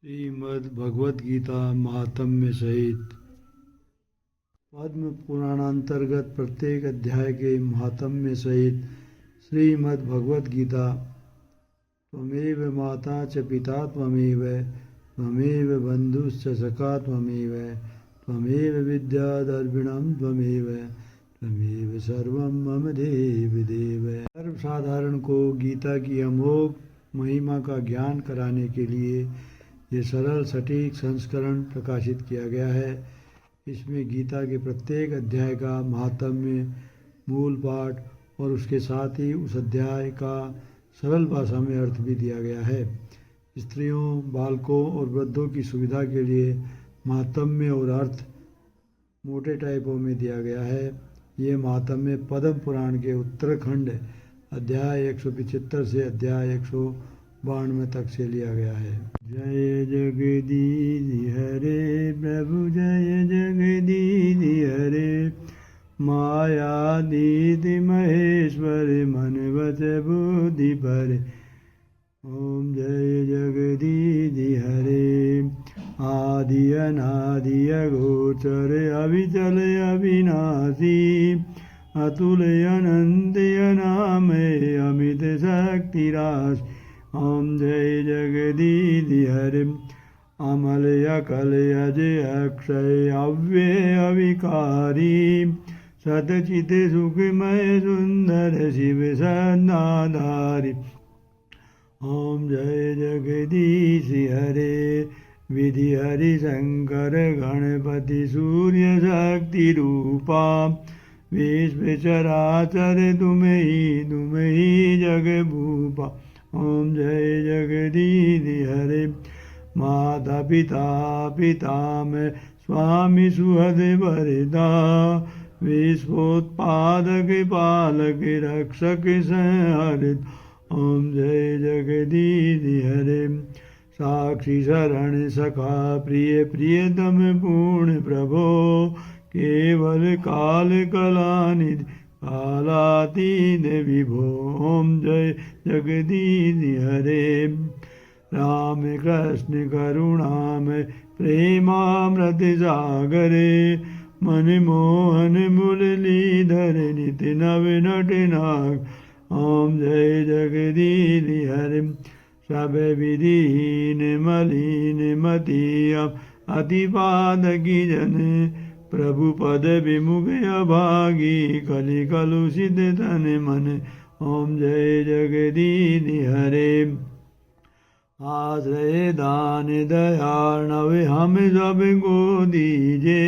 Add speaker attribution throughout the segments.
Speaker 1: श्रीमद् भगवद गीता महात्म्य सहित पद्म पुराणांतर्गत प्रत्येक अध्याय के महात्म्य सहित श्रीमद् भगवद गीता। त्वमेव माता च पिता त्वमेव त्वमेव बंधुश्च सखा त्वमेव त्वमेव विद्या द्रविणं त्वमेव त्वमेव सर्वं मम देव देव। सर्वसाधारण को गीता की अमोघ महिमा का ज्ञान कराने के लिए ये सरल सटीक संस्करण प्रकाशित किया गया है। इसमें गीता के प्रत्येक अध्याय का महात्म्य, मूल पाठ और उसके साथ ही उस अध्याय का सरल भाषा में अर्थ भी दिया गया है। स्त्रियों, बालकों और वृद्धों की सुविधा के लिए महात्म्य और अर्थ मोटे टाइपों में दिया गया है। ये महात्म्य पद्म पुराण के उत्तरखंड अध्याय 175 से अध्याय 192 तक से लिया गया है। जय जगदीश हरे प्रभु, जय जगदीश हरे मायातीत महेश्वर मन वच बुद्धि पर। ओम जय जगदीश हरे आदि अनादि अगोचर अविचल अविनाशी अतुल्य अनंत अनामय अमित शक्ति राशि। ओम जय जगदीश हरे अमल अकल अजय अक्षय अव्यय अविकारी सतचित सुखमय सुंदर शिव सन्नाधारी। ओम जय जगदीश हरे विधि हरि शंकर गणपति सूर्य शक्ति रूपा विश्व चराचर तुम ही जग भूपा। ओम जय जगदीश हरे माता पिता पितामह स्वामी सुहृद वरदा विश्वोत्पादक पालक रक्षक संहर्त। ओम जय जगदीश हरे साक्षी शरण सखा प्रिय प्रियतम पूर्ण प्रभो केवल काल कलानिधि कालातीत विभो। ओम जय जगदीश हरे राम कृष्ण करुणामय प्रेमामृत सागरे मनमोहन मुरलीधर नित्य नव नटनाग। ओम जय जगदीश हरे सब विधिहीन मलिन मति अतिपादकी जन प्रभु पद विमुख अभागी कलि कलुषित तन मन। ओम जय जगदीश हरे आश्रय दान दयार्णव हम सब को दीजे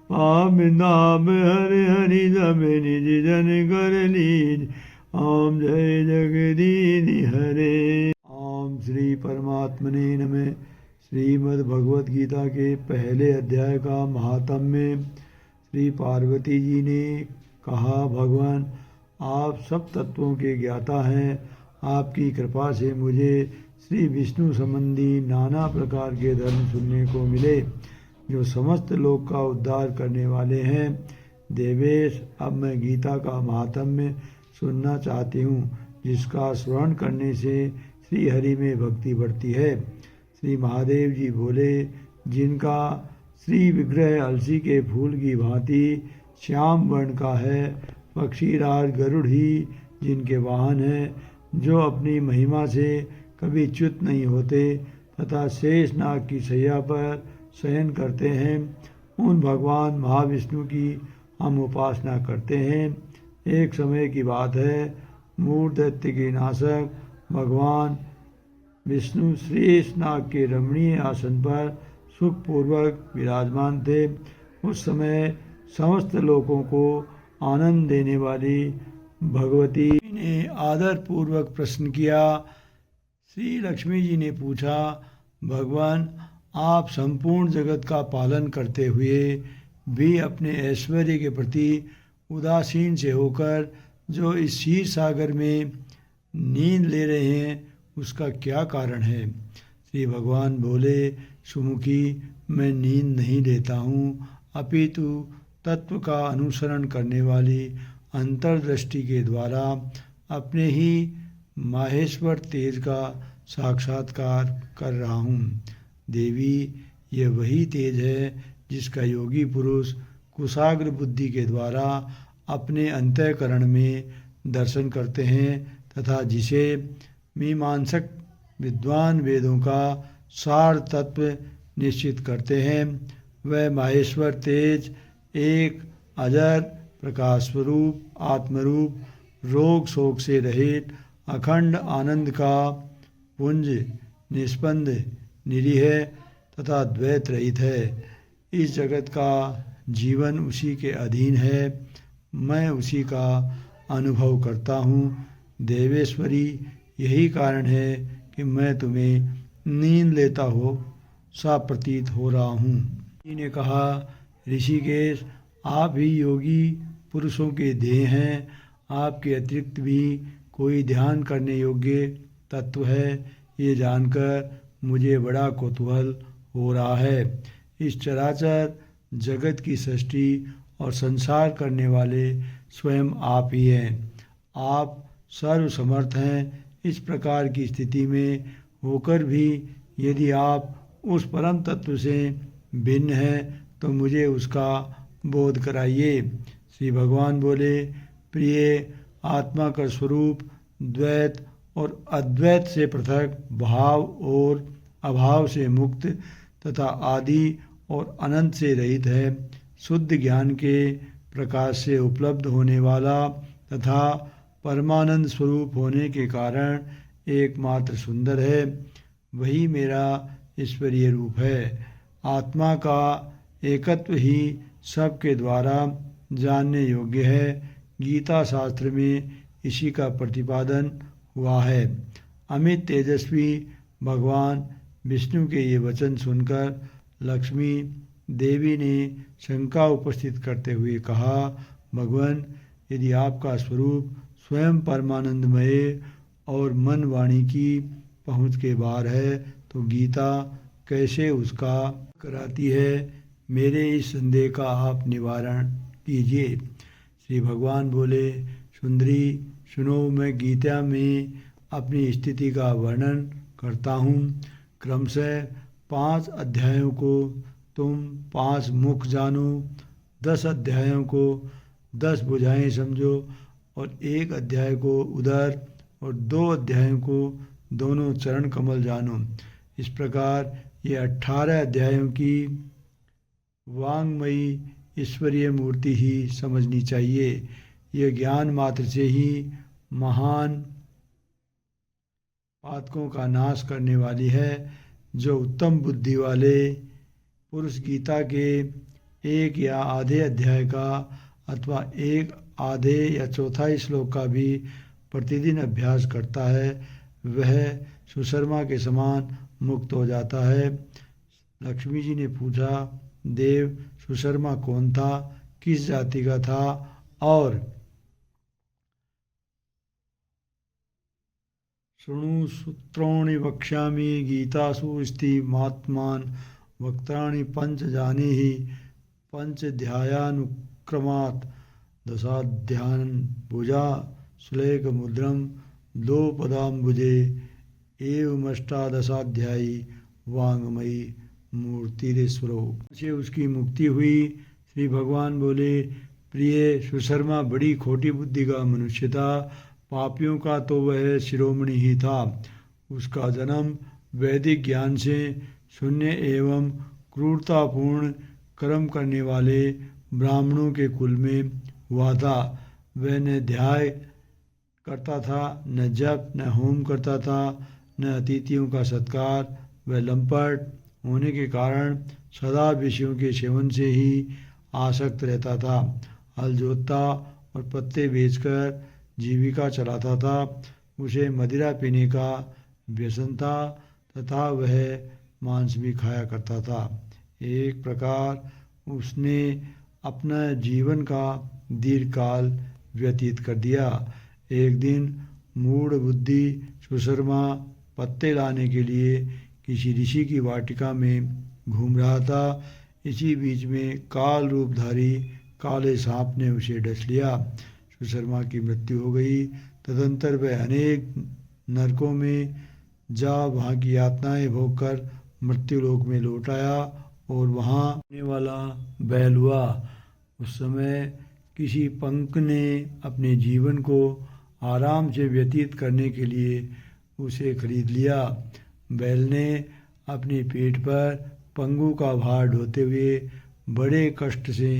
Speaker 1: पाप दाप हरि हरि सब निज जन कर लीज। ओम जय जगदीश हरे। ओम श्री परमात्मने नमः। श्रीमद् भगवद गीता के पहले अध्याय का महात्म्य। श्री पार्वती जी ने कहा, भगवान आप सब तत्वों के ज्ञाता हैं। आपकी कृपा से मुझे श्री विष्णु संबंधी नाना प्रकार के धर्म सुनने को मिले जो समस्त लोक का उद्धार करने वाले हैं। देवेश, अब मैं गीता का महात्म्य सुनना चाहती हूँ जिसका श्रवण करने से श्री हरि में भक्ति बढ़ती है। श्री महादेव जी बोले, जिनका श्री विग्रह अलसी के फूल की भांति श्याम वर्ण का है, पक्षीराज गरुड़ ही जिनके वाहन हैं, जो अपनी महिमा से कभी च्युत नहीं होते तथा शेष नाग की शैया पर शयन करते हैं, उन भगवान महाविष्णु की हम उपासना करते हैं। एक समय की बात है, मूढ़ दैत्य के नाशक भगवान विष्णु श्रेष्ठ नाग के रमणीय आसन पर सुखपूर्वक विराजमान थे। उस समय समस्त लोगों को आनंद देने वाली भगवती ने आदर पूर्वक प्रश्न किया। श्री लक्ष्मी जी ने पूछा, भगवान आप संपूर्ण जगत का पालन करते हुए भी अपने ऐश्वर्य के प्रति उदासीन से होकर जो इस क्षीर सागर में नींद ले रहे हैं उसका क्या कारण है। श्री भगवान बोले, सुमुखी मैं नींद नहीं लेता हूँ, अपितु तत्व का अनुसरण करने वाली अंतर्दृष्टि के द्वारा अपने ही माहेश्वर तेज का साक्षात्कार कर रहा हूँ। देवी, यह वही तेज है जिसका योगी पुरुष कुशाग्र बुद्धि के द्वारा अपने अंतःकरण में दर्शन करते हैं तथा जिसे मीमांसक विद्वान वेदों का सार तत्व निश्चित करते हैं। वह माहेश्वर तेज एक अजर प्रकाश स्वरूप आत्मरूप रोग शोक से रहित अखंड आनंद का पुंज निष्पन्द निरीह तथा द्वैत रहित है। इस जगत का जीवन उसी के अधीन है, मैं उसी का अनुभव करता हूँ। देवेश्वरी, यही कारण है कि मैं तुम्हें नींद लेता हो सा प्रतीत हो रहा हूँ। ने कहा, ऋषिकेश, आप ही योगी पुरुषों के देह हैं, आपके अतिरिक्त भी कोई ध्यान करने योग्य तत्व है, ये जानकर मुझे बड़ा कौतूहल हो रहा है। इस चराचर जगत की सृष्टि और संसार करने वाले स्वयं आप ही हैं। आप सर्वसमर्थ हैं। इस प्रकार की स्थिति में होकर भी यदि आप उस परम तत्व से भिन्न हैं तो मुझे उसका बोध कराइए। श्री भगवान बोले, प्रिय, आत्मा का स्वरूप द्वैत और अद्वैत से पृथक, भाव और अभाव से मुक्त तथा आदि और अनंत से रहित है। शुद्ध ज्ञान के प्रकाश से उपलब्ध होने वाला तथा परमानंद स्वरूप होने के कारण एकमात्र सुंदर है। वही मेरा ईश्वरीय रूप है। आत्मा का एकत्व ही सबके द्वारा जानने योग्य है। गीता शास्त्र में इसी का प्रतिपादन हुआ है। अमित तेजस्वी भगवान विष्णु के ये वचन सुनकर लक्ष्मी देवी ने शंका उपस्थित करते हुए कहा, भगवान, यदि आपका स्वरूप स्वयं परमानंदमय और मन वाणी की पहुँच के बाहर है तो गीता कैसे उसका कराती है? मेरे इस संदेह का आप निवारण कीजिए। श्री भगवान बोले, सुंदरी, सुनो, मैं गीता में अपनी स्थिति का वर्णन करता हूँ। क्रमशः 5 अध्यायों को तुम 5 मुख जानो, 10 अध्यायों को 10 भुजाएं समझो और 1 अध्याय को उदर और 2 अध्यायों को दोनों चरण कमल जानो। इस प्रकार ये 18 अध्यायों की वांगमयी ईश्वरीय मूर्ति ही समझनी चाहिए। यह ज्ञान मात्र से ही महान पातकों का नाश करने वाली है। जो उत्तम बुद्धि वाले पुरुष गीता के 1 या आधे अध्याय का अथवा 1 आधे या चौथाई श्लोक का भी प्रतिदिन अभ्यास करता है, वह सुशर्मा के समान मुक्त हो जाता है। लक्ष्मी जी ने पूछा, देव, सुशर्मा कौन था, किस जाति का था और शृणु सूत्रोणि वक्ष्यामि गीतासु स्ति महात्मान वक्त्राणि पंच जाने ही पंचध्यायानुक्रमात् दशाध्यान भुजा श्लेक मुद्रम 2 पदाम्बुजे एवमष्टादशाध्यायी वांगमयी मूर्तिरेश्वरो। से उसकी मुक्ति हुई। श्री भगवान बोले, प्रिय सुशर्मा बड़ी खोटी बुद्धि का मनुष्य था। पापियों का तो वह शिरोमणि ही था। उसका जन्म वैदिक ज्ञान से शून्य एवं क्रूरतापूर्ण कर्म करने वाले ब्राह्मणों के कुल में हुआ था। वह न ध्याय करता था, न जप, न होम करता था, न अतिथियों का सत्कार। वह लंपट होने के कारण सदा विषयों के सेवन से ही आसक्त रहता था। हल जोतता और पत्ते बेचकर जीविका चलाता था। उसे मदिरा पीने का व्यसन था तथा वह मांस भी खाया करता था। एक प्रकार उसने अपना जीवन का दीर्घकाल व्यतीत कर दिया। एक दिन मूढ़ बुद्धि सुशर्मा पत्ते लाने के लिए किसी ऋषि की वाटिका में घूम रहा था। इसी बीच में काल रूपधारी काले सांप ने उसे डस लिया। सुशर्मा की मृत्यु हो गई। तदंतर वह अनेक नरकों में जा वहाँ की यातनाएं भोगकर मृत्युलोक में लौट आया और वहाँ आने वाला बैल हुआ। उस समय किसी पंक ने अपने जीवन को आराम से व्यतीत करने के लिए उसे खरीद लिया। बैल ने अपने पेट पर पंगु का भार ढोते हुए बड़े कष्ट से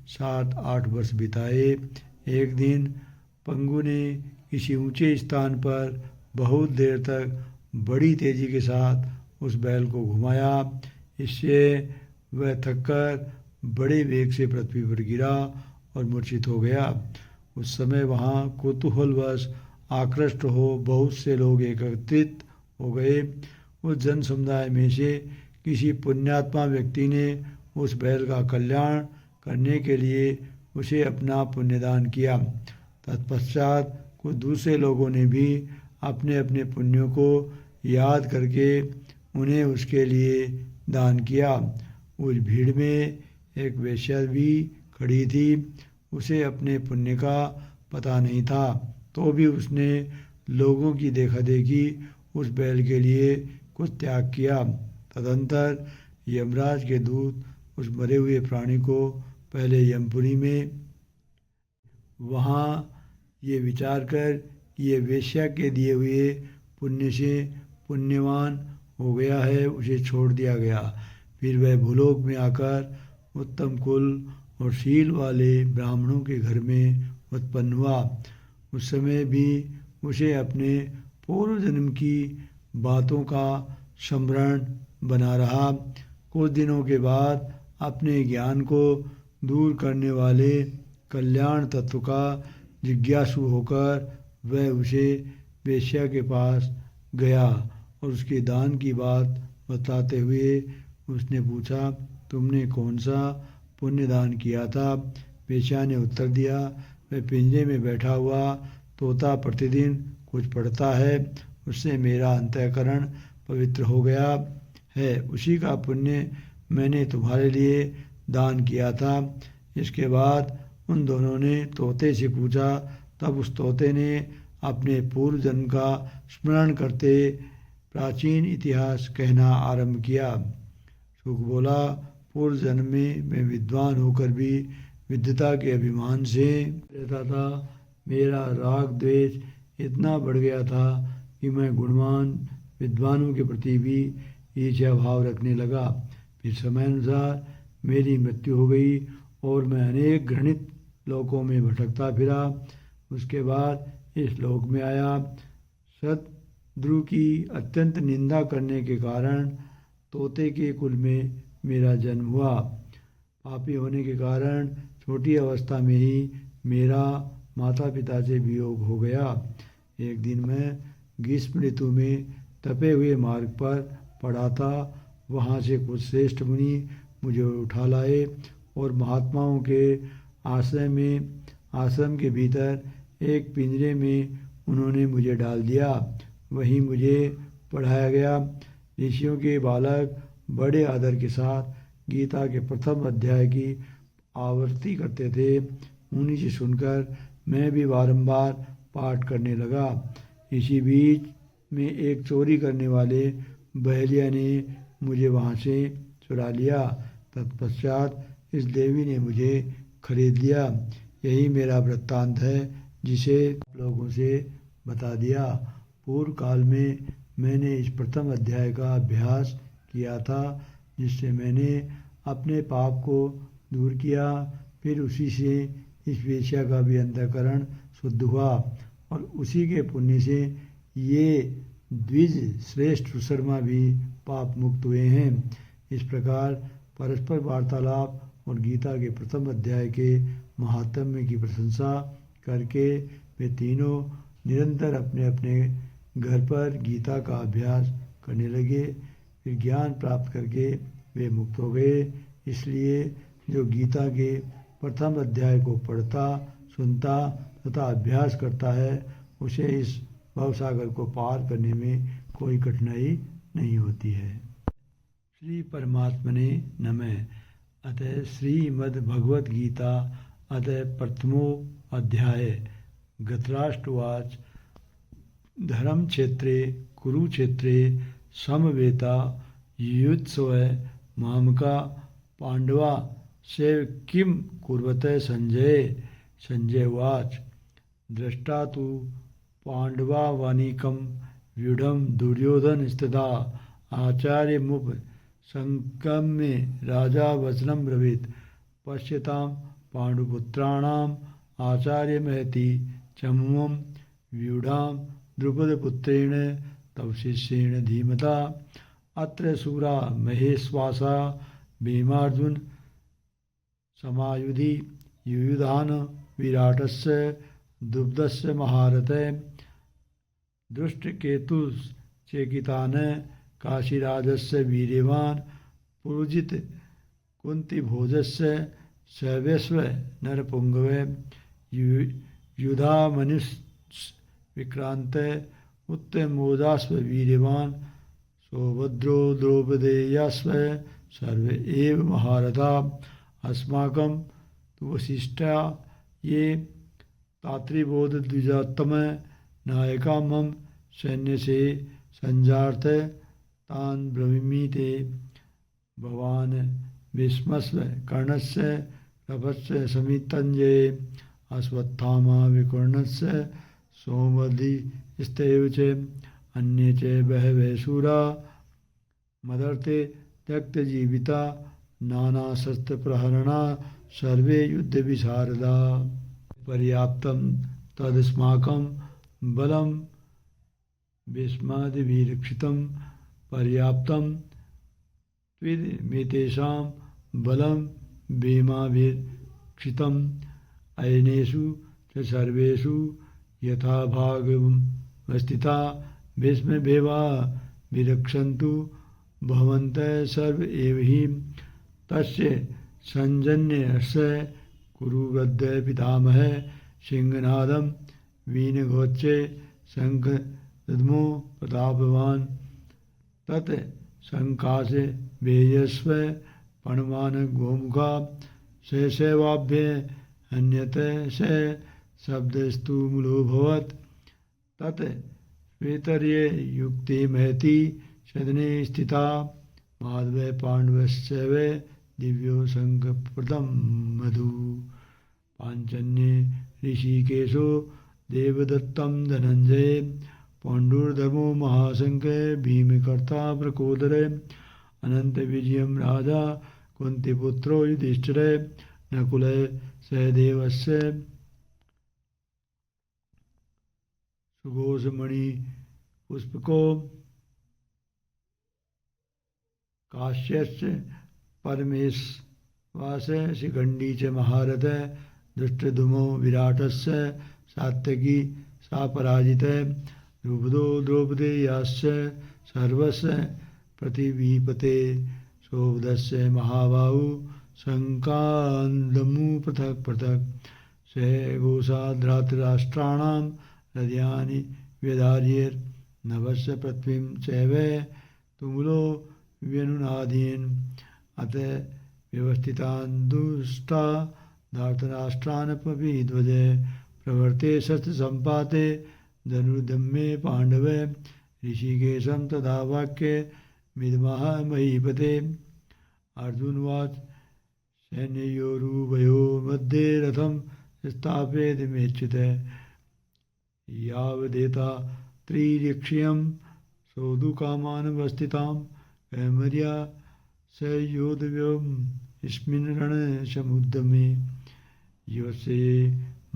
Speaker 1: 7-8 वर्ष बिताए। एक दिन पंगु ने किसी ऊंचे स्थान पर बहुत देर तक बड़ी तेजी के साथ उस बैल को घुमाया। इससे वह थककर बड़े वेग से पृथ्वी पर गिरा और मूर्छित हो गया। उस समय वहाँ कौतूहलवश आकृष्ट हो बहुत से लोग एकत्रित हो गए। उस जन समुदाय में से किसी पुण्यात्मा व्यक्ति ने उस बैल का कल्याण करने के लिए उसे अपना पुण्यदान किया। तत्पश्चात कुछ दूसरे लोगों ने भी अपने अपने पुण्यों को याद करके उन्हें उसके लिए दान किया। उस भीड़ में एक वेश्या भी खड़ी थी। उसे अपने पुण्य का पता नहीं था, तो भी उसने लोगों की देखा देखी उस बैल के लिए कुछ त्याग किया। तदंतर यमराज के दूत उस मरे हुए प्राणी को पहले यमपुरी में वहाँ ये विचार कर कि ये वेश्या के दिए हुए पुण्य से पुण्यवान हो गया है, उसे छोड़ दिया गया। फिर वह भूलोक में आकर उत्तम कुल और शील वाले ब्राह्मणों के घर में उत्पन्न हुआ। उस समय भी उसे अपने पूर्व जन्म की बातों का स्मरण बना रहा। कुछ दिनों के बाद अपने ज्ञान को दूर करने वाले कल्याण तत्व का जिज्ञासु होकर वह उसे वेश्या के पास गया और उसके दान की बात बताते हुए उसने पूछा, तुमने कौन सा पुण्य दान किया था? वेश्या ने उत्तर दिया, वह पिंजरे में बैठा हुआ तोता प्रतिदिन कुछ पढ़ता है, उससे मेरा अंतःकरण पवित्र हो गया है। उसी का पुण्य मैंने तुम्हारे लिए दान किया था। इसके बाद उन दोनों ने तोते से पूछा। तब उस तोते ने अपने पूर्व जन्म का स्मरण करते प्राचीन इतिहास कहना आरंभ किया। सुख बोला, पूर्व जन्म में मैं विद्वान होकर भी विद्वता के अभिमान से रहता था। मेरा राग द्वेष इतना बढ़ गया था कि मैं गुणवान विद्वानों के प्रति भी ईर्ष्या भाव रखने लगा। फिर समय अनुसार मेरी मृत्यु हो गई और मैं अनेक घृणित लोकों में भटकता फिरा। उसके बाद इस लोक में आया। शतद्रु की अत्यंत निंदा करने के कारण तोते के कुल में मेरा जन्म हुआ। पापी होने के कारण छोटी अवस्था में ही मेरा माता पिता से वियोग हो गया। एक दिन मैं ग्रीष्म ऋतु में तपे हुए मार्ग पर पड़ा था। वहाँ से कुछ श्रेष्ठ मुनि मुझे उठा लाए और महात्माओं के आश्रम के भीतर एक पिंजरे में उन्होंने मुझे डाल दिया। वहीं मुझे पढ़ाया गया। ऋषियों के बालक बड़े आदर के साथ गीता के प्रथम अध्याय की आवृत्ति करते थे। उन्हीं से सुनकर मैं भी बारंबार पाठ करने लगा। इसी बीच में एक चोरी करने वाले बहेलिया ने मुझे वहाँ से चुरा लिया। तत्पश्चात इस देवी ने मुझे खरीद लिया। यही मेरा वृत्तांत है जिसे आप लोगों से बता दिया। पूर्व काल में मैंने इस प्रथम अध्याय का अभ्यास किया था, जिससे मैंने अपने पाप को दूर किया। फिर उसी से इस वेश्या का भी अंतःकरण शुद्ध हुआ और उसी के पुण्य से ये द्विज श्रेष्ठ सुशर्मा भी पाप मुक्त हुए हैं। इस प्रकार परस्पर वार्तालाप और गीता के प्रथम अध्याय के महात्म्य की प्रशंसा करके वे तीनों निरंतर अपने अपने घर पर गीता का अभ्यास करने लगे। फिर ज्ञान प्राप्त करके वे मुक्त हो गए। इसलिए जो गीता के प्रथम अध्याय को पढ़ता, सुनता तथा अभ्यास करता है, उसे इस भवसागर को पार करने में कोई कठिनाई नहीं होती है। श्री परमात्मने नमः। अतः श्रीमद्भगवद गीता अतः प्रथमो अध्याय। धृतराष्ट्रवाच धर्म क्षेत्रे कुरुक्षेत्रे समवेता युत्सव मामका पांडवा सेव किम कुर्वते संजय। संजय उवाच दृष्टा तु पांडवानीकं व्यूढ़ं दुर्योधन स्थिता आचार्यमुप संगम्य राजा वचनं ब्रवीत पश्यतां पांडुपुत्राणाम् आचार्यमहति चमूं व्यूढ़ां द्रुपदपुत्रेण तव शिष्येण धीमता अत्र सूरा महेश्वासा भीमार्जुन समायुधि युयुधान विराटस्य दुग्धस्य महारथे दुष्टकेतुश्चेकितान काशीराजस्य वीर्यवान् पुरुजित कुन्तीभोजस्य सर्वेश्व नरपुङ्गवे युधामनुविक्रान्त उत्तमोजास्व वीर्यवान् सौभद्रो द्रौपदेयास्व सर्वे एव महारथा अस्माकं तु वसिष्ठा ये तात्रिबोधद्विजोत्तम नायका मम सैन्य से संजार्थ तान् ब्रवीमि ते भवान् भीष्मस्य कर्णस्य कृपस्य समितञ्जय अश्वत्थामा विकर्णस्य सौमधिस्तेव च अन्ये च बहवः शूरा मदर्थे त्यक्तजीविता नानाशस्त्रप्रहरणा सर्वे युद्धविशारदा पर्याप्तं तदस्माकं बलं भीष्मादिभिरक्षितं पर्याप्तं त्विदमेतेषां बलं भीमाभिरक्षितम् अयनेषु च सर्वेषु यथाभागमस्थिता भीष्मभेवा विरक्षन्तु भवन्तः सर्व एव हि तस्य सञ्जन्यस्य कुरुवृद्धः पितामह सिंहनादं वीनघोच्चे शङ्खदद्मो प्रतापवान् तत् शङ्कासे वेयस्व पणवान् गोमुखा शैशवाभ्य अन्यत स शब्दस्तु मूलोऽभवत् तत् श्वेतर्ये युक्ते महति सदने स्थिता माधवः पाण्डवश्चैव दिव्यो शङ्खप्रदं मधु पाञ्चन्ये ऋषिकेशो देवदत्तं धनञ्जय पाण्डुर्धर्मो महाशङ्कर भीमकर्ता प्रकोदर अनन्तविजयं राजा कुन्तीपुत्रो युधिष्ठिर नकुलः सहदेवस्य सुघोषमणिपुष्पको काश्यस्य परमेश्वास्य शिखण्डी च महारथ दृष्टधुमो विराटस्य सात्यकी सापराजितः द्रुपदो द्रौपदेयाश्च सर्वस्य प्रतिवीपते सौभदस्य महाबाहु शङ्कान्दमु पृथक् पृथक् स घोषाधृतराष्ट्राणां हृदयानि व्यधार्येर्नभस्य पृथ्वीं चैव तुमुलो व्यनुनादीन् अत व्यवस्थितान् दुष्टा धार्तराष्ट्रानपि ध्वज प्रवर्ते शस्त्रसम्पाते धनुर्धम्ये पाण्डव ऋषिकेशं तदा वाक्ये विद्मः महीपते अर्जुनवाच सैन्ययोरुभयोः मध्ये रथं स्थापयितुमेच्युत यावदेता त्रिरक्षीयं सोऽधुकामानवस्थितां कैमर्या स योद्धव्यं यस्मिन् रणसमुद्यमे यस्य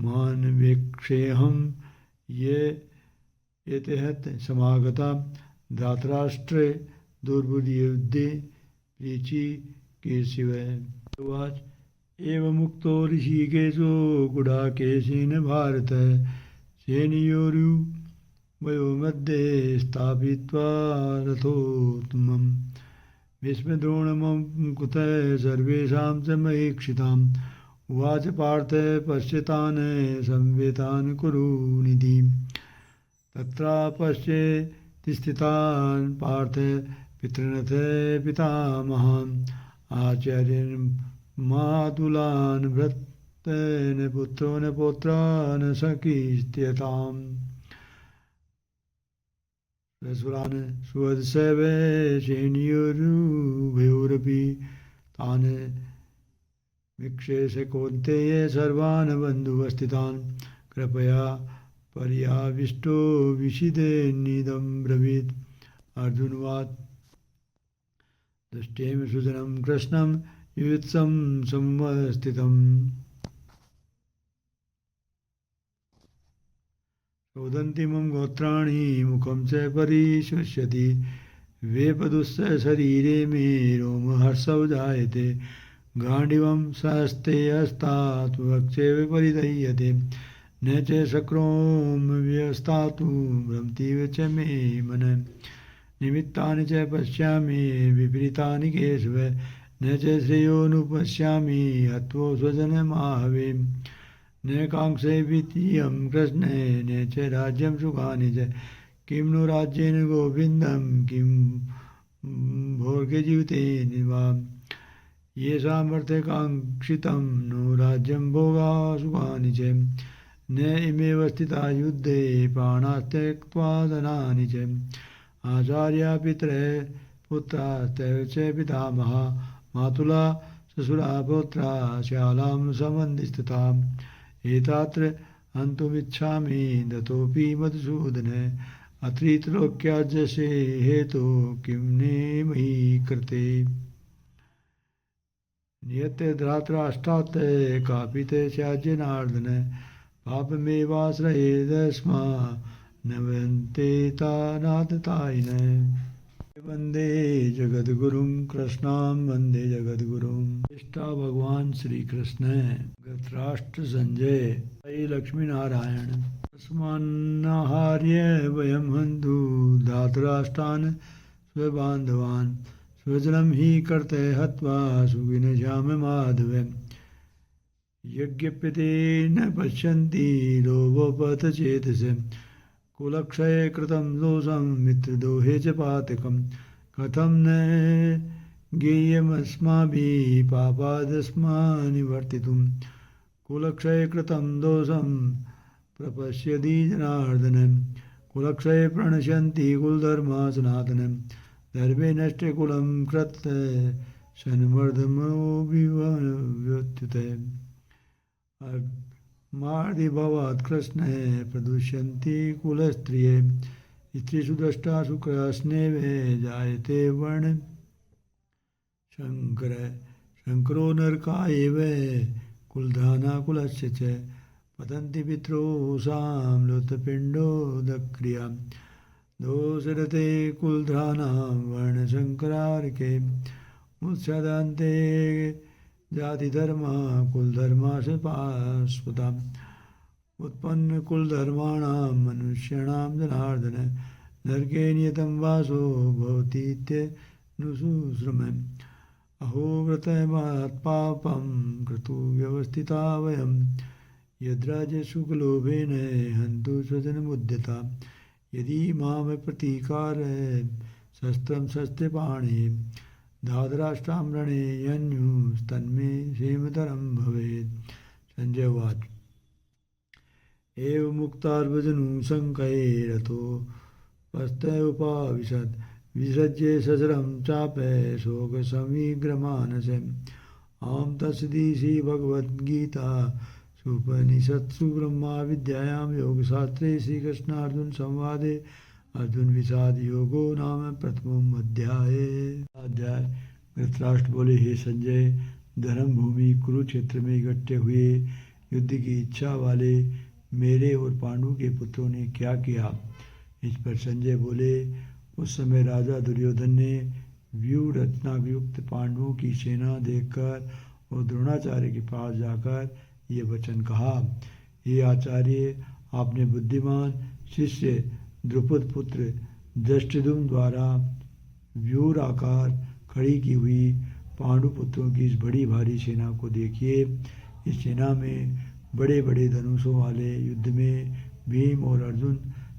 Speaker 1: मानवेक्षेऽहं ये एतहत् समागता धातराष्ट्रे दुर्बुद्धियुद्धे प्रीचिकेशिव उवाच एवमुक्तो ऋषिकेशो गुडाकेशेन भारत सेनयोरुभयोर्मध्ये स्थापयित्वा रथोत्तमम् भीष्मद्रोणमुकुतः सर्वेषां च महीक्षिताम् उवाच पार्थ पश्यतान् संवेतान् कुरु निधि तत्रापश्येति स्थितान् पार्थ पितृनथ पितामहान् आचार्यान् मातुलान् भ्रातॄन् पुत्रान् पौत्रान् सखीस्त्यताम् रसुरान् सुवत्सवे सेनयोरुभयोरपि तान् वीक्षेश कौन्तेय सर्वान् बन्धुवस्थितान् कृपया पर्याविष्टो विषिदेन्निदं ब्रवीत्। अर्जुनवात् दृष्टेम सुजनं कृष्णं युत्सं समवस्थितम्। रोदन्ति मम गोत्राणि मुखं च परिशुष्यति वेपदुश्च शरीरे मे रोमहर्षौ जायते गाण्डीवं सहस्ते हस्तात् वक्षे परिदह्यते न च शक्रों व्यस्तातु भ्रमतीव च मे मनः निमित्तानि च पश्यामि विपरीतानि केशव न च श्रेयोनुपश्यामि हत्वो स्वजनमाहवे न कांक्षे वित्तीयं कृष्णे न च राज्यं सुखानि च किं नु राज्येन गोविन्दं किं भोगजीवितेन वा येषामर्थकाङ्क्षितं नो राज्यं भोगा सुखानि च न इमेव स्थिता युद्धे प्राणास्त्यक्त्वा धनानि च आचार्या पितरः पुत्रास्तैव च पितामहा मातुला ससुरा पौत्रा श्यालां सम्बन्धिस्तथा एतात्र हन्तुमिच्छामि दतोऽपि मधुसूदन अत्रित्रलोक्याजसे हेतो किं ने मयि कृते नियते धृतराष्ट्रात् कापि ते स्याज्जनार्दन पापमेवाश्रयेदस्मा न वन्ते तानाततायिनः वन्दे जगद्गुरुं कृष्णां वन्दे जगद्गुरुं इष्टा भगवान श्री कृष्ण धृतराष्ट्र संजय जय लक्ष्मीनारायण तस्मान्नाहार्य वयं हन्तु धातराष्ट्रान् स्वबान्धवान् स्वजनं हि कर्ते हत्वा सुविनश्याम माधव यज्ञप्यते न पश्यन्ति लोभोपहतचेतसः कुलक्षये कृतं दोषं मित्रद्रोहे च पातकं कथं न ज्ञेयमस्माभिः पापादस्मान्निवर्तितुं कुलक्षये कृतं दोषं प्रपश्यति जनार्दन कुलक्षये प्रणश्यन्ति कुलधर्मा सनातनं धर्मे नष्टे कुलं कृत शन्मर्दमो विव्युत्युते मार्दिभवात् कृष्णे प्रदुष्यन्ति कुलस्त्रिये स्त्रीषु दृष्टासु कृष्णेवे जायते वर्ण शङ्करो नरकायैव कुलधाना कुलस्य च पतन्ति पित्रोसां लुप्तपिण्डोदक्रियां दोषरते कुलधानां वर्णशङ्करार्के मुत्सदान्ते जातिधर्मा कुलधर्माशपास्पदाम् उत्पन्न कुलधर्माणां मनुष्याणां जनार्दन नरके नियतं वासो भवतीत्यनुशुश्रुमः अहो व्रतमत्पापं क्रतु व्यवस्थिता वयं यद्राजसुखलोभेन हन्तु स्वजनमुद्यता यदि माम प्रतीकार शस्त्रं शस्त्रपाणे धातराष्ट्रां रणे यन्युस्तन्मे क्षेमतरं भवेत्। संजय उवाच एवमुक्तार्जुनशङ्कये रथोपस्थ विसृज्य सशरं चापय शोकसमीग्रमानसम् आं तत्सदि श्रीभगवद्गीता उपनिषत्सु ब्रह्मविद्यायां योगशास्त्रे श्रीकृष्णार्जुनसंवादे अर्जुनविषादयोगो नाम प्रथमो अध्याय। धृतराष्ट्र बोले, हे संजय, धर्म भूमि कुरुक्षेत्र में इकट्ठे हुए युद्ध की इच्छा वाले मेरे और पांडु के पुत्रों ने क्या किया। इस पर संजय बोले, उस समय राजा दुर्योधन ने व्यूह रचना युक्त पांडवों की सेना देखकर और द्रोणाचार्य के पास जाकर ये वचन कहा, ये आचार्य, आपने बुद्धिमान शिष्य द्रुपद पुत्र दृष्टद्युम्न द्वारा व्यूह आकार खड़ी की हुई पांडु पुत्रों की इस बड़ी भारी सेना को देखिए। इस सेना में बड़े बड़े धनुषों वाले युद्ध में भीम और अर्जुन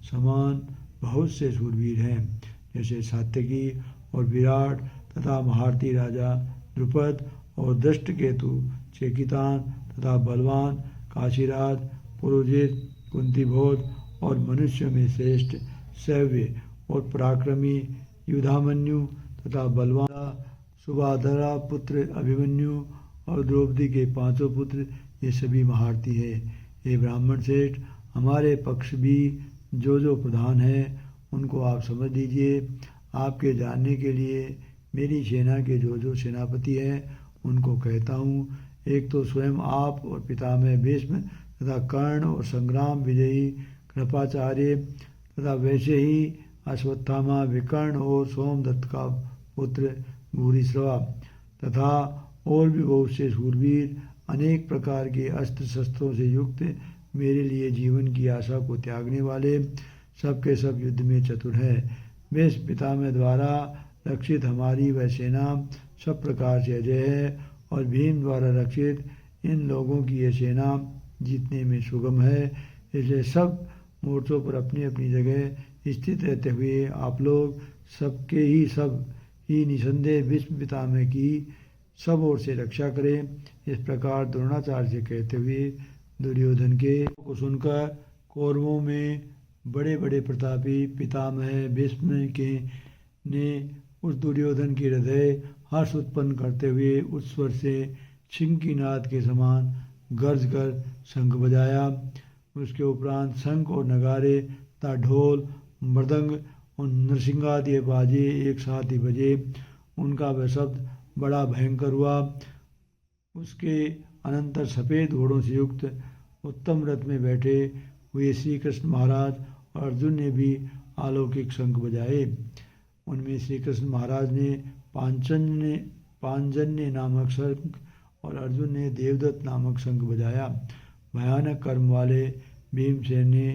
Speaker 1: समान बहुत से शूरवीर हैं, जैसे सात्यकी और विराट तथा महारथी राजा द्रुपद और दृष्टकेतु, चेकितान तथा बलवान काशीराज, पुरोजित, कुंतीभोज और मनुष्य में श्रेष्ठ सव्य और पराक्रमी युधामन्यु तथा बलवान सुबाधरा पुत्र अभिमन्यु और द्रौपदी के 5 पुत्र, ये सभी महारथी हैं। ये ब्राह्मण श्रेष्ठ, हमारे पक्ष भी जो प्रधान है उनको आप समझ लीजिए। आपके जानने के लिए मेरी सेना के जो सेनापति हैं उनको कहता हूँ। एक तो स्वयं आप और पितामह भीष्म तथा कर्ण और संग्राम विजयी कृपाचार्य तथा वैसे ही अश्वत्थामा, विकर्ण और सोमदत्त का पुत्र भूरिश्रवा तथा और भी बहुत से शूरवीर, अनेक प्रकार के अस्त्र शस्त्रों से युक्त, मेरे लिए जीवन की आशा को त्यागने वाले, सबके सब युद्ध में चतुर है। भीष्म पितामह द्वारा रक्षित हमारी वह सेना सब प्रकार से अजय है और भीम द्वारा रक्षित इन लोगों की यह सेना जीतने में सुगम है। इसलिए सब मोर्चों पर अपनी अपनी जगह स्थित रहते हुए आप लोग सबके सब ही निसंदेह भीष्म पितामह की सब ओर से रक्षा करें। इस प्रकार द्रोणाचार्य से कहते हुए दुर्योधन के को सुनकर कौरवों में बड़े बड़े प्रतापी पितामह भीष्म के ने उस दुर्योधन के हृदय हर्ष उत्पन्न करते हुए उस स्वर से सिंह की नाद के समान गर्ज कर शंख बजाया। उसके उपरांत शंख और नगारे तथा ढोल, मृदंग और नरसिंगादि बाजे एक साथ ही बजे। उनका वह शब्द बड़ा भयंकर हुआ। उसके अनंतर सफ़ेद घोड़ों से युक्त उत्तम रथ में बैठे हुए श्री कृष्ण महाराज और अर्जुन ने भी अलौकिक शंख बजाए। उनमें श्री कृष्ण महाराज ने पांजन्य नामक शंख और अर्जुन ने देवदत्त नामक शंख बजाया। भयानक कर्म वाले भीमसेन ने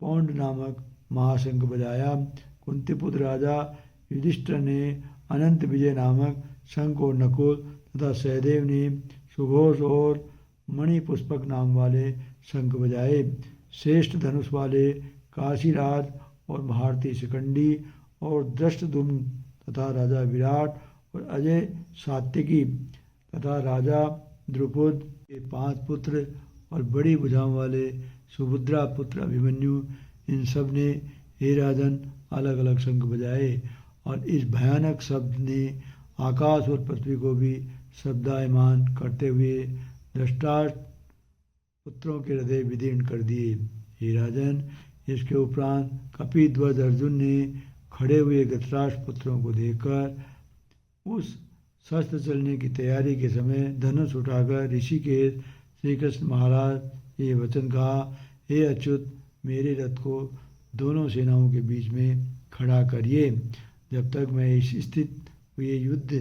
Speaker 1: पौंड नामक महाशंख बजाया। कुंतीपुत्र राजा युधिष्ठिर ने अनंत विजय नामक शंख और नकुल तथा सहदेव ने सुघोष और मणिपुष्पक नाम वाले शंख बजाए। श्रेष्ठ धनुष वाले काशीराज और भारती शिखंडी और दृष्टद्युम्न तथा राजा विराट और अजय सात्यकी तथा राजा द्रुपद के 5 पुत्र और बड़ी भुजाओं वाले सुभद्रा पुत्र अभिमन्यु, इन सब ने हे राजन अलग अलग शंख बजाए और इस भयानक शब्द ने आकाश और पृथ्वी को भी शब्दायमान करते हुए धृतराष्ट्र पुत्रों के हृदय विदीर्ण कर दिए। हे राजन, इसके उपरांत कपिध्वज अर्जुन ने खड़े हुए धृतराष्ट्र पुत्रों को देखकर उस शस्त्र चलने की तैयारी के समय धनुष उठाकर ऋषिकेश श्री कृष्ण महाराज ये वचन कहा, हे अच्युत, मेरे रथ को दोनों सेनाओं के बीच में खड़ा करिए, जब तक मैं इस स्थित हुए युद्ध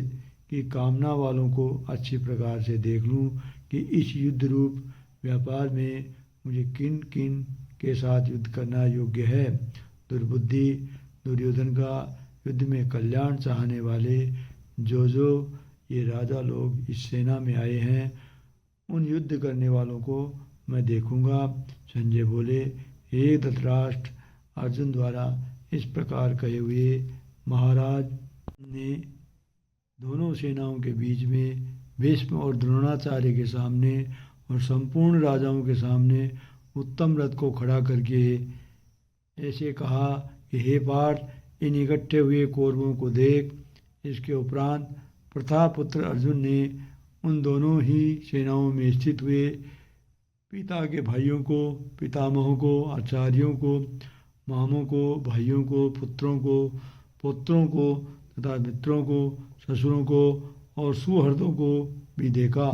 Speaker 1: की कामना वालों को अच्छी प्रकार से देख लूं कि इस युद्ध रूप व्यापार में मुझे किन किन के साथ युद्ध करना योग्य है। दुर्बुद्धि दुर्योधन का युद्ध में कल्याण चाहने वाले जो ये राजा लोग इस सेना में आए हैं, उन युद्ध करने वालों को मैं देखूंगा। संजय बोले, हे धृतराष्ट्र, अर्जुन द्वारा इस प्रकार कहे हुए महाराज ने दोनों सेनाओं के बीच में भीष्म और द्रोणाचार्य के सामने और संपूर्ण राजाओं के सामने उत्तम रथ को खड़ा करके ऐसे कहा कि हे पार्थ, इन इकट्ठे हुए कौरवों को देख। इसके उपरांत प्रतापपुत्र अर्जुन ने उन दोनों ही सेनाओं में स्थित हुए पिता के भाइयों को, पितामहों को, आचार्यों को, मामों को, भाइयों को, पुत्रों को तथा मित्रों को, ससुरों को और सुहृदों को भी देखा।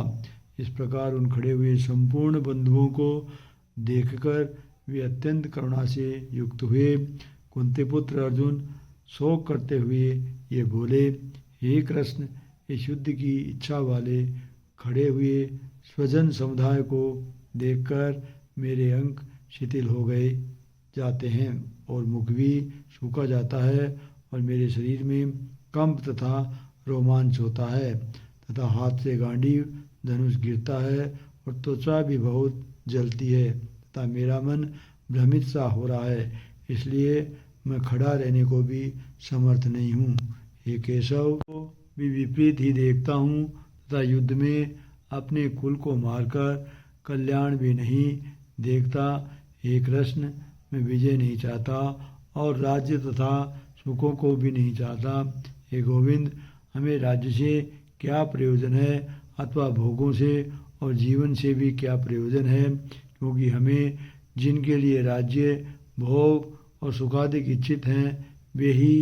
Speaker 1: इस प्रकार उन खड़े हुए संपूर्ण बंधुओं को देखकर वे अत्यंत करुणा से युक्त हुए। कुंतीपुत्र अर्जुन शोक करते हुए ये बोले, हे कृष्ण, इस युद्ध की इच्छा वाले खड़े हुए स्वजन समुदाय को देखकर मेरे अंग शिथिल हो गए जाते हैं और मुख भी सूखा जाता है और मेरे शरीर में कंप तथा रोमांच होता है तथा हाथ से गांडीव धनुष गिरता है और त्वचा भी बहुत जलती है तथा मेरा मन भ्रमित सा हो रहा है, इसलिए मैं खड़ा रहने को भी समर्थ नहीं हूँ। हे केशव, को भी विपरीत ही देखता हूँ तथा युद्ध में अपने कुल को मारकर कल्याण भी नहीं देखता। हे कृष्ण, मैं विजय नहीं चाहता और राज्य तथा सुखों को भी नहीं चाहता। हे गोविंद, हमें राज्य से क्या प्रयोजन है अथवा भोगों से और जीवन से भी क्या प्रयोजन है, क्योंकि हमें जिनके लिए राज्य, भोग और सुखादि इच्छित हैं वे ही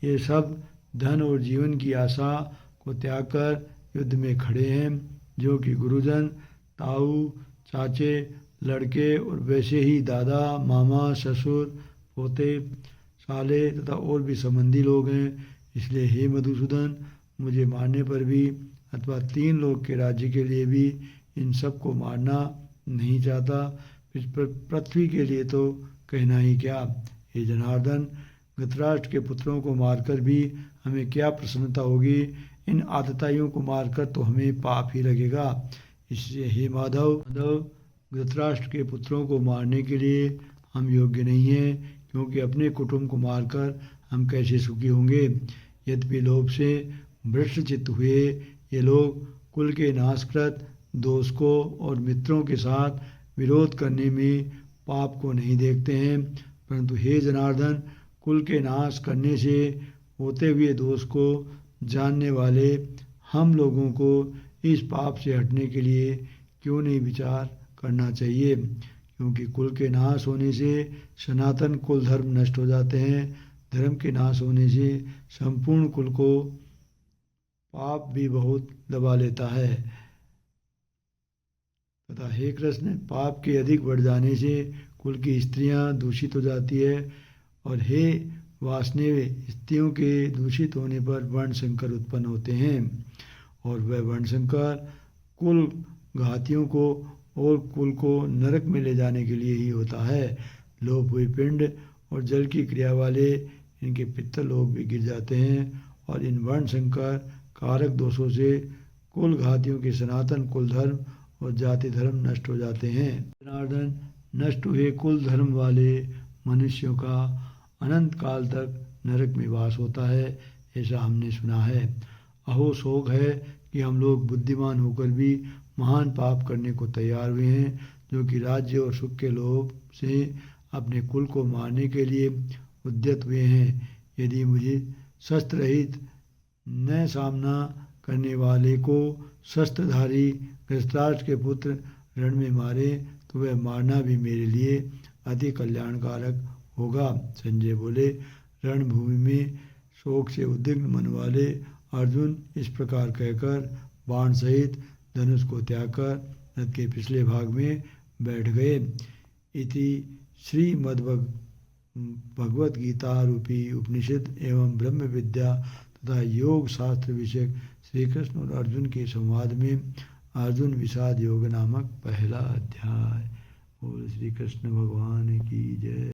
Speaker 1: ये सब धन और जीवन की आशा को त्याग कर युद्ध में खड़े हैं, जो कि गुरुजन, ताऊ, चाचे, लड़के और वैसे ही दादा, मामा, ससुर, पोते, साले तथा और भी संबंधी लोग हैं। इसलिए हे मधुसूदन, मुझे मारने पर भी अथवा 3 लोग के राज्य के लिए भी इन सब को मारना नहीं चाहता। इस पर पृथ्वी के लिए तो कहना ही क्या। हे जनार्दन, धृतराष्ट्र के पुत्रों को मारकर भी हमें क्या प्रसन्नता होगी, इन आतताइयों को मारकर तो हमें पाप ही लगेगा। इसलिए हे माधव, धृतराष्ट्र के पुत्रों को मारने के लिए हम योग्य नहीं हैं, क्योंकि अपने कुटुंब को मारकर हम कैसे सुखी होंगे। यद्यपि लोभ से भ्रष्टचित्त हुए ये लोग कुल के नाशकृत दोष को और मित्रों के साथ विरोध करने में पाप को नहीं देखते हैं, परंतु हे जनार्दन, कुल के नाश करने से होते हुए दोष को जानने वाले हम लोगों को इस पाप से हटने के लिए क्यों नहीं विचार करना चाहिए, क्योंकि कुल के नाश होने से सनातन कुल धर्म नष्ट हो जाते हैं। धर्म के नाश होने से संपूर्ण कुल को पाप भी बहुत दबा लेता है। तथा हे कृष्ण, पाप के अधिक बढ़ जाने से कुल की स्त्रियां दूषित हो जाती है, और हे वासनेय, स्त्रियों के दूषित होने पर वर्ण संकर उत्पन्न होते हैं, और वह वर्ण संकर कुल घातियों को और कुल को नरक में ले जाने के लिए ही होता है। लोप हुए पिंड और जल की क्रिया वाले इनके पित्तल लोग भी गिर जाते हैं, और इन वर्ण संकर कारक दोषों से कुल घातियों के सनातन कुल धर्म और जाति धर्म नष्ट हो जाते हैं। जनार्दन, नष्ट हुए कुल धर्म वाले मनुष्यों का अनंत काल तक नरक में वास होता है, ऐसा हमने सुना है। अहो शोक है कि हम लोग बुद्धिमान होकर भी महान पाप करने को तैयार हुए हैं, जो कि राज्य और सुख के लोभ से अपने कुल को मारने के लिए उद्यत हुए हैं। यदि मुझे शस्त्र रहित न सामना करने वाले को शस्त्रधारी धृतराष्ट्र के पुत्र रण में मारे तो वह मारना भी मेरे लिए अति कल्याणकारक होगा। संजय बोले, रणभूमि में शोक से उद्विग्न मन वाले अर्जुन इस प्रकार कहकर बाण सहित धनुष को त्याग कर रथ के पिछले भाग में बैठ गए। इति भगवत गीता रूपी उपनिषद एवं ब्रह्म विद्या तथा योग शास्त्र विषयक श्री कृष्ण और अर्जुन के संवाद में अर्जुन विषाद योग नामक पहला अध्याय। बोल श्री कृष्ण भगवान की जय।